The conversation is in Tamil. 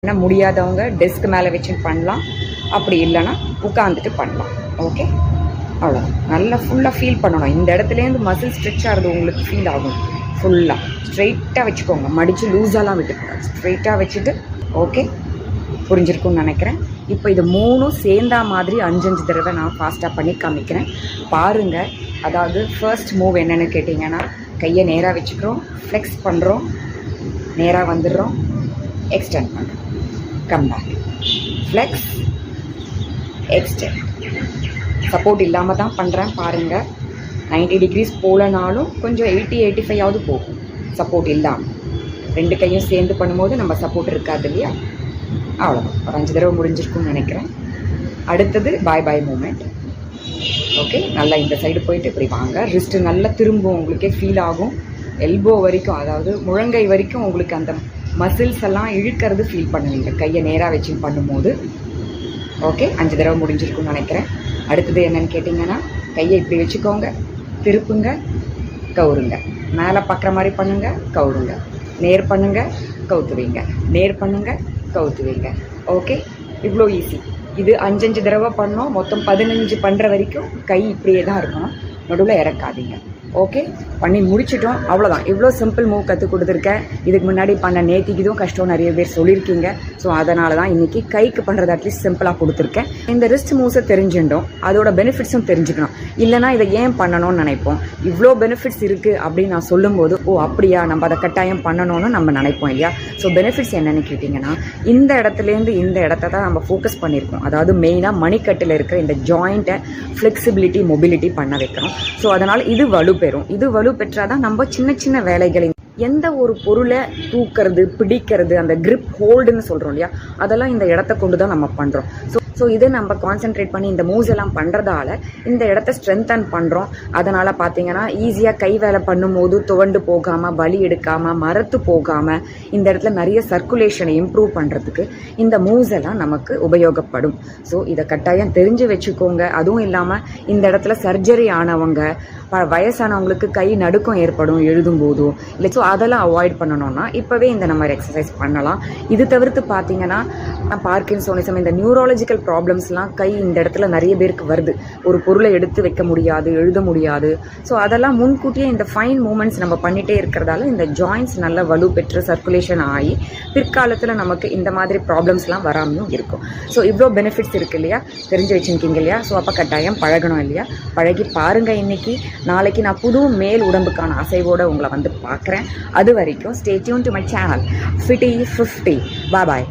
ஆனால் முடியாதவங்க டெஸ்க் மேலே வச்சு பண்ணலாம், அப்படி இல்லைன்னா உட்காந்துட்டு பண்ணலாம். ஓகே, அவ்வளோதான். நல்லா ஃபுல்லாக ஃபீல் பண்ணணும். இந்த இடத்துலேருந்து மசில் ஸ்ட்ரெச் ஆகிறது உங்களுக்கு ஃபீல் ஆகும். ஃபுல்லாக ஸ்ட்ரெயிட்டாக வச்சுக்கோங்க, மடித்து லூஸாலாம் விட்டுக்கூடாது, ஸ்ட்ரெயிட்டாக வச்சுட்டு. ஓகே, புரிஞ்சிருக்கும்னு நினைக்கிறேன். இப்போ இது 3 சேர்ந்தா மாதிரி 5 தடவை நான் ஃபாஸ்ட்டாக பண்ணி காமிக்கிறேன் பாருங்கள். அதாவது ஃபர்ஸ்ட் மூவ் என்னென்னு கேட்டிங்கன்னா, கையை நேராக வச்சுக்கிறோம், ஃப்ளெக்ஸ் பண்ணுறோம், நேராக வந்துடுறோம், எக்ஸ்டெண்ட் பண்ணுறோம், come back, flex, extend. Support இல்லாமல் தான் பண்ணுறேன் பாருங்கள். 90 டிகிரிஸ் போகலனாலும் கொஞ்சம் 80-85 போகும் சப்போர்ட் இல்லாமல். 2 கையும் சேர்ந்து பண்ணும்போது நம்ம சப்போர்ட் இருக்காது இல்லையா? அவ்வளோதான். ஒரு 5 தடவை முடிஞ்சிருக்கும்னு நினைக்கிறேன். அடுத்தது பாய் பாய் மூமெண்ட். ஓகே, நல்லா இந்த சைடு போயிட்டு இப்படி வாங்க. ரிஸ்ட்டு நல்லா திரும்பும், உங்களுக்கே ஃபீல் ஆகும். எல்போ வரைக்கும், அதாவது முழங்கை வரைக்கும் உங்களுக்கு அந்த மசில்ஸ் எல்லாம் இழுக்கிறது ஃபீல் பண்ணுவீங்க கையை நேராக வச்சு பண்ணும்போது. ஓகே, 5 தடவை முடிஞ்சிருக்கும்னு நினைக்கிறேன். அடுத்தது என்னென்னு கேட்டிங்கன்னா, கையை இப்படி வச்சுக்கோங்க, திருப்புங்க, கவுருங்க, மேலே பார்க்குற மாதிரி பண்ணுங்கள், கவுருங்க, நேர் பண்ணுங்கள், கவுத்துவீங்க, நேர் பண்ணுங்கள், கவுத்துவீங்க. ஓகே, இவ்வளோ ஈஸி. இது 5 தடவை பண்ணோம். மொத்தம் 15 பண்ணுற வரைக்கும் கை இப்படியே தான் இருக்கணும், நடுவில் இறக்காதீங்க. ஓகே, பண்ணி முடிச்சிட்டோம். அவ்வளோதான். இவ்வளோ சிம்பிள் மூவ் கற்றுக் கொடுத்துருக்கேன். இதுக்கு முன்னாடி பண்ண நேத்திக்கு இதுவும் கஷ்டம் நிறைய பேர் சொல்லியிருக்கீங்க. ஸோ அதனால தான் இன்றைக்கி கைக்கு பண்ணுறது அட்லீஸ்ட் சிம்பிளாக கொடுத்துருக்கேன். இந்த ரிஸ்ட் மூவ்ஸை தெரிஞ்சுட்டோம், அதோட பெனிஃபிட்ஸும் தெரிஞ்சுக்கணும். இல்லைனா இதை ஏன் பண்ணணும்னு நினைப்போம். இவ்வளோ பெனிஃபிட்ஸ் இருக்குது அப்படின்னு நான் சொல்லும்போது, ஓ அப்படியா, நம்ம அதை கட்டாயம் பண்ணணும்னு நம்ம நினைப்போம் இல்லையா? ஸோ பெனிஃபிட்ஸ் என்னென்னு கேட்டிங்கன்னா, இந்த இடத்துலேருந்து இந்த இடத்த தான் நம்ம ஃபோக்கஸ் பண்ணியிருக்கோம். அதாவது மெயினாக மணிக்கட்டில் இருக்கிற இந்த ஜாயிண்ட்டை ஃப்ளெக்சிபிலிட்டி, மொபிலிட்டி பண்ண வைக்கிறோம். ஸோ அதனால் இது வலுப்பெறும். இது வலுப்பெற்றாதான் நம்ம சின்ன சின்ன வேலைகளை, எந்த ஒரு பொருளை தூக்கிறது, பிடிக்கிறது, அந்த கிரிப் ஹோல்டுன்னு சொல்கிறோம் இல்லையா, அதெல்லாம் இந்த இடத்த கொண்டு தான் நம்ம பண்ணுறோம். ஸோ இதை நம்ம கான்சென்ட்ரேட் பண்ணி இந்த மூவ்ஸ் எல்லாம் பண்ணுறதால இந்த இடத்த ஸ்ட்ரென்தன் பண்ணுறோம். அதனால் பார்த்தீங்கன்னா ஈஸியாக கை வேலை பண்ணும்போது துவண்டு போகாமல், வலி எடுக்காமல், மரத்து போகாமல், இந்த இடத்துல நிறைய சர்க்குலேஷனை இம்ப்ரூவ் பண்ணுறதுக்கு இந்த மூவ்ஸ் எல்லாம் நமக்கு உபயோகப்படும். ஸோ இதை கட்டாயம் தெரிஞ்சு வச்சுக்கோங்க. அதுவும் இல்லாமல் இந்த இடத்துல சர்ஜரி ஆனவங்க, வயசானவங்களுக்கு கை நடுக்கம் ஏற்படும் எழுதும்போதும் இல்லை. ஸோ அதெல்லாம் அவாய்ட் பண்ணணும்னா இப்போவே இந்த நம்ம எக்ஸசைஸ் பண்ணலாம். இது தவிர்த்து பார்த்தீங்கன்னா பார்க்கின்சோனிசம், இந்த நியூராலஜிக்கல் ப்ராப்ளம்ஸ்லாம் கை இந்த இடத்துல நிறைய பேருக்கு வருது. ஒரு பொருளை எடுத்து வைக்க முடியாது, எழுத முடியாது. ஸோ அதெல்லாம் முன்கூட்டியே இந்த ஃபைன் மூமெண்ட்ஸ் நம்ம பண்ணிகிட்டே இருக்கிறதால இந்த ஜாயின்ட்ஸ் நல்ல வலு பெற்று சர்க்குலேஷன் ஆகி பிற்காலத்தில் நமக்கு இந்த மாதிரி ப்ராப்ளம்ஸ்லாம் வராமையும் இருக்கும். ஸோ இவ்வளோ பெனிஃபிட்ஸ் இருக்குது இல்லையா, தெரிஞ்சு வச்சுருக்கீங்க இல்லையா? ஸோ அப்போ கட்டாயம் பழகணும் இல்லையா? பழகி பாருங்கள். இன்றைக்கி நாளைக்கு நான் புது மேல் உடம்புக்கான அசைவோடு உங்களை வந்து பார்க்குறேன். அது வரைக்கும் stay tune to my channel FITTY50. Bye.